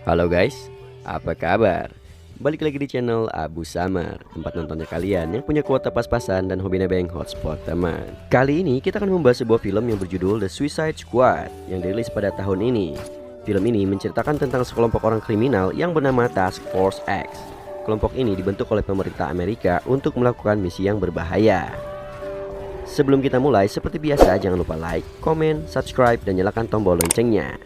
Halo guys, apa kabar? Balik lagi di channel Abu Samar, tempat nontonnya kalian yang punya kuota pas-pasan dan hobi nebeng hotspot teman. Kali ini kita akan membahas sebuah film yang berjudul The Suicide Squad yang dirilis pada tahun ini. Film ini menceritakan tentang sekelompok orang kriminal yang bernama Task Force X. Kelompok ini dibentuk oleh pemerintah Amerika untuk melakukan misi yang berbahaya. Sebelum kita mulai, seperti biasa jangan lupa like, komen, subscribe, dan nyalakan tombol loncengnya.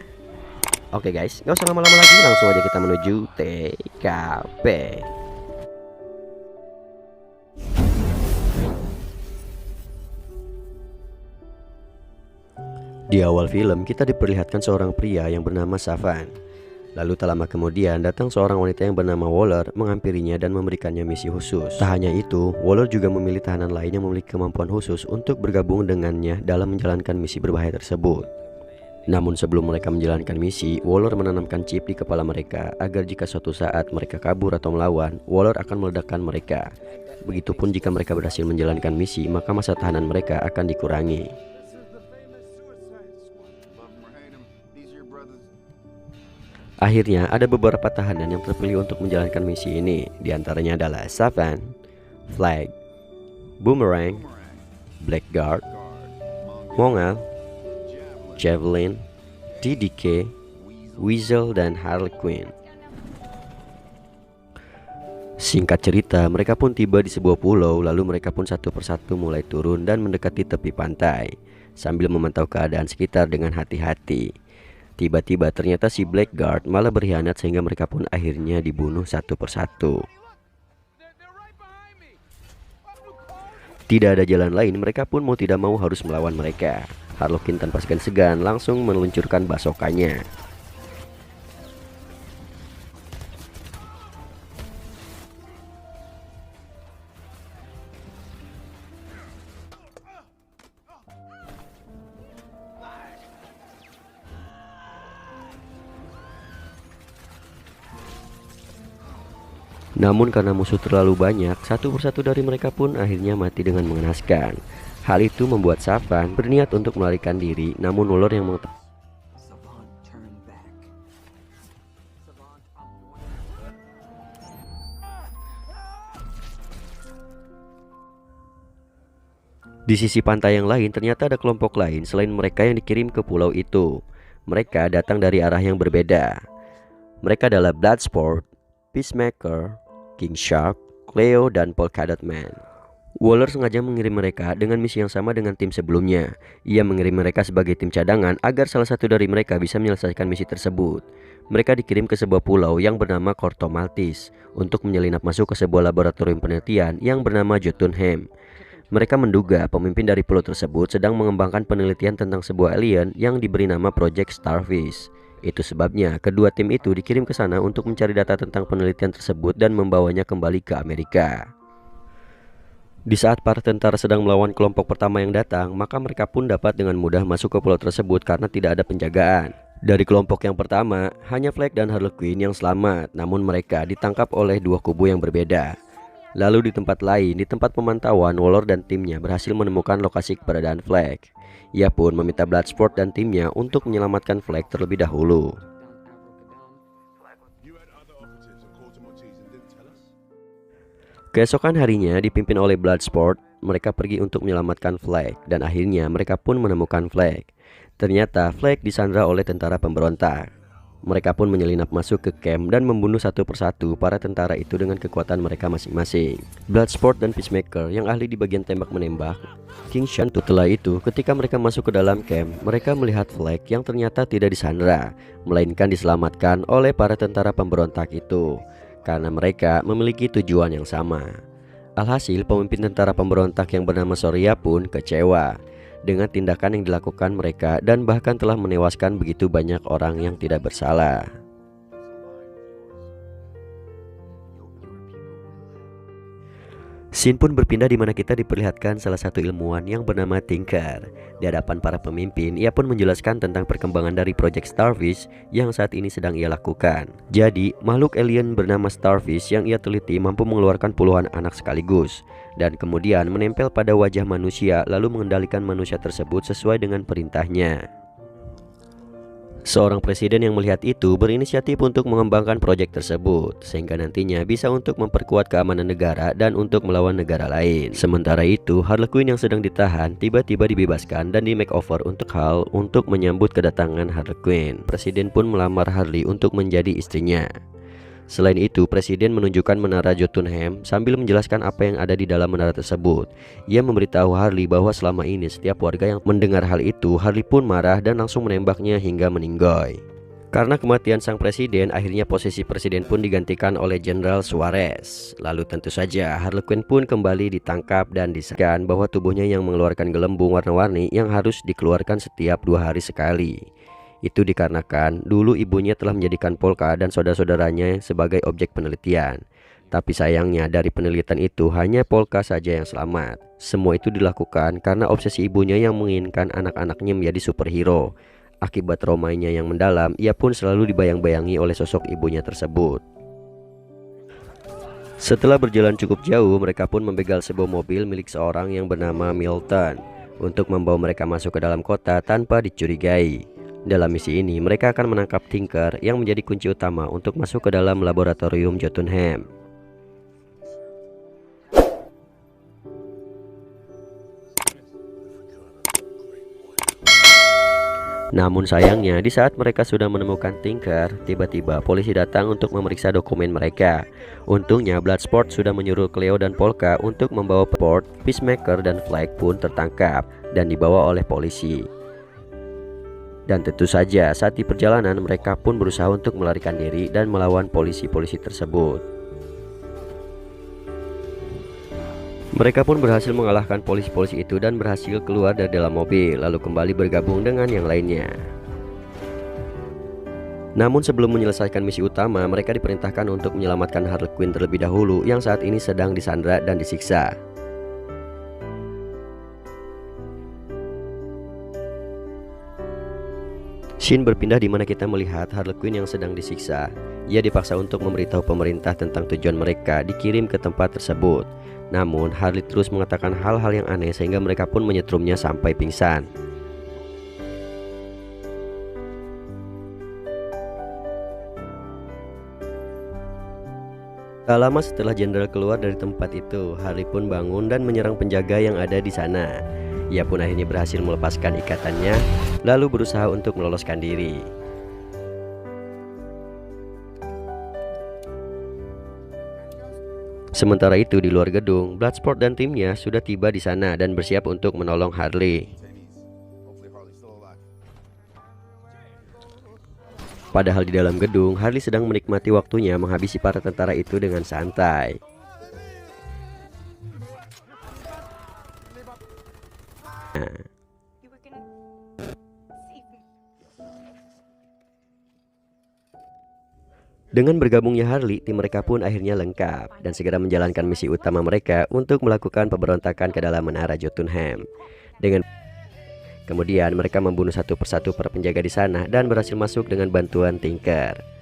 Oke guys, nggak usah lama-lama lagi, langsung aja kita menuju TKP. Di awal film kita diperlihatkan seorang pria yang bernama Savan. Lalu tak lama kemudian datang seorang wanita yang bernama Waller menghampirinya dan memberikannya misi khusus. Tak hanya itu, Waller juga memilih tahanan lain yang memiliki kemampuan khusus untuk bergabung dengannya dalam menjalankan misi berbahaya tersebut. Namun sebelum mereka menjalankan misi, Waller menanamkan chip di kepala mereka agar jika suatu saat mereka kabur atau melawan, Waller akan meledakkan mereka. Begitupun jika mereka berhasil menjalankan misi, maka masa tahanan mereka akan dikurangi. Akhirnya ada beberapa tahanan yang terpilih untuk menjalankan misi ini. Di antaranya adalah Savan, Flag, Boomerang, Blackguard, Mongal, Javelin, DDK, Weasel, dan Harley Quinn. Singkat cerita, mereka pun tiba di sebuah pulau. Lalu mereka pun satu persatu mulai turun dan mendekati tepi pantai sambil memantau keadaan sekitar dengan hati-hati. Tiba-tiba ternyata si Blackguard malah berkhianat sehingga mereka pun akhirnya dibunuh satu persatu. Tidak ada jalan lain, mereka pun mau tidak mau harus melawan mereka. Harley Quinn tanpa segan-segan langsung meluncurkan basokannya. Namun karena musuh terlalu banyak, satu persatu dari mereka pun akhirnya mati dengan mengenaskan. Hal itu membuat Savan berniat untuk melarikan diri, namun Waller yang mengetahui di sisi pantai yang lain ternyata ada kelompok lain selain mereka yang dikirim ke pulau itu. Mereka datang dari arah yang berbeda. Mereka adalah Bloodsport, Peacemaker, King Shark, Cleo, dan Polka Dot Man. Waller sengaja mengirim mereka dengan misi yang sama dengan tim sebelumnya. Ia mengirim mereka sebagai tim cadangan agar salah satu dari mereka bisa menyelesaikan misi tersebut. Mereka dikirim ke sebuah pulau yang bernama Corto Maltese untuk menyelinap masuk ke sebuah laboratorium penelitian yang bernama Jotunheim. Mereka menduga pemimpin dari pulau tersebut sedang mengembangkan penelitian tentang sebuah alien yang diberi nama Project Starfish. Itu sebabnya kedua tim itu dikirim ke sana untuk mencari data tentang penelitian tersebut dan membawanya kembali ke Amerika. Di saat para tentara sedang melawan kelompok pertama yang datang, maka mereka pun dapat dengan mudah masuk ke pulau tersebut karena tidak ada penjagaan. Dari kelompok yang pertama, hanya Flag dan Harley Quinn yang selamat, namun mereka ditangkap oleh dua kubu yang berbeda. Lalu di tempat lain, di tempat pemantauan, Waller dan timnya berhasil menemukan lokasi keberadaan Flag. Ia pun meminta Bloodsport dan timnya untuk menyelamatkan Flag terlebih dahulu. Keesokan harinya dipimpin oleh Bloodsport, mereka pergi untuk menyelamatkan Flag dan akhirnya mereka pun menemukan Flag. Ternyata Flag disandra oleh tentara pemberontak. Mereka pun menyelinap masuk ke camp dan membunuh satu persatu para tentara itu dengan kekuatan mereka masing-masing. Bloodsport dan Peacemaker yang ahli di bagian tembak menembak, King Shark. Setelah itu, ketika mereka masuk ke dalam camp, mereka melihat Flag yang ternyata tidak disandra, melainkan diselamatkan oleh para tentara pemberontak itu. Karena mereka memiliki tujuan yang sama. Alhasil pemimpin tentara pemberontak yang bernama Sorya pun kecewa dengan tindakan yang dilakukan mereka dan bahkan telah menewaskan begitu banyak orang yang tidak bersalah. Scene pun berpindah di mana kita diperlihatkan salah satu ilmuwan yang bernama Tinker. Di hadapan para pemimpin, ia pun menjelaskan tentang perkembangan dari Project Starfish yang saat ini sedang ia lakukan. Jadi, makhluk alien bernama Starfish yang ia teliti mampu mengeluarkan puluhan anak sekaligus dan kemudian menempel pada wajah manusia lalu mengendalikan manusia tersebut sesuai dengan perintahnya. Seorang presiden yang melihat itu berinisiatif untuk mengembangkan proyek tersebut, sehingga nantinya bisa untuk memperkuat keamanan negara dan untuk melawan negara lain. Sementara itu, Harley Quinn yang sedang ditahan tiba-tiba dibebaskan dan di makeover untuk menyambut kedatangan Harley Quinn. Presiden pun melamar Harley untuk menjadi istrinya. Selain itu, Presiden menunjukkan menara Jotunheim sambil menjelaskan apa yang ada di dalam menara tersebut. Ia memberitahu Harley bahwa selama ini setiap warga yang mendengar hal itu, Harley pun marah dan langsung menembaknya hingga meninggoy. Karena kematian sang presiden, akhirnya posisi presiden pun digantikan oleh Jenderal Suarez. Lalu tentu saja Harley Quinn pun kembali ditangkap dan disahkan bahwa tubuhnya yang mengeluarkan gelembung warna-warni yang harus dikeluarkan setiap 2 hari sekali. Itu dikarenakan dulu ibunya telah menjadikan Polka dan saudara-saudaranya sebagai objek penelitian. Tapi sayangnya dari penelitian itu hanya Polka saja yang selamat. Semua itu dilakukan karena obsesi ibunya yang menginginkan anak-anaknya menjadi superhero. Akibat traumanya yang mendalam, ia pun selalu dibayang-bayangi oleh sosok ibunya tersebut. Setelah berjalan cukup jauh, mereka pun membegal sebuah mobil milik seorang yang bernama Milton untuk membawa mereka masuk ke dalam kota tanpa dicurigai. Dalam misi ini, mereka akan menangkap Tinker yang menjadi kunci utama untuk masuk ke dalam laboratorium Jotunheim. Namun sayangnya, di saat mereka sudah menemukan Tinker, tiba-tiba polisi datang untuk memeriksa dokumen mereka. Untungnya, Bloodsport sudah menyuruh Cleo dan Polka untuk membawa Sport, Peacemaker, dan Flag pun tertangkap dan dibawa oleh polisi. Dan tentu saja saat di perjalanan mereka pun berusaha untuk melarikan diri dan melawan polisi-polisi tersebut. Mereka pun berhasil mengalahkan polisi-polisi itu dan berhasil keluar dari dalam mobil, lalu kembali bergabung dengan yang lainnya. Namun sebelum menyelesaikan misi utama, mereka diperintahkan untuk menyelamatkan Harley Quinn terlebih dahulu yang saat ini sedang disandra dan disiksa. Scene berpindah di mana kita melihat Harley Quinn yang sedang disiksa. Ia dipaksa untuk memberitahu pemerintah tentang tujuan mereka dikirim ke tempat tersebut. Namun Harley terus mengatakan hal-hal yang aneh sehingga mereka pun menyetrumnya sampai pingsan. Tak lama setelah Jenderal keluar dari tempat itu, Harley pun bangun dan menyerang penjaga yang ada di sana. Ia pun akhirnya berhasil melepaskan ikatannya, lalu berusaha untuk meloloskan diri. Sementara itu di luar gedung, Bloodsport dan timnya sudah tiba di sana dan bersiap untuk menolong Harley. Padahal di dalam gedung, Harley sedang menikmati waktunya menghabisi para tentara itu dengan santai. Dengan bergabungnya Harley, tim mereka pun akhirnya lengkap dan segera menjalankan misi utama mereka untuk melakukan pemberontakan ke dalam menara Jotunheim. Kemudian mereka membunuh satu persatu para penjaga di sana dan berhasil masuk dengan bantuan Tinker.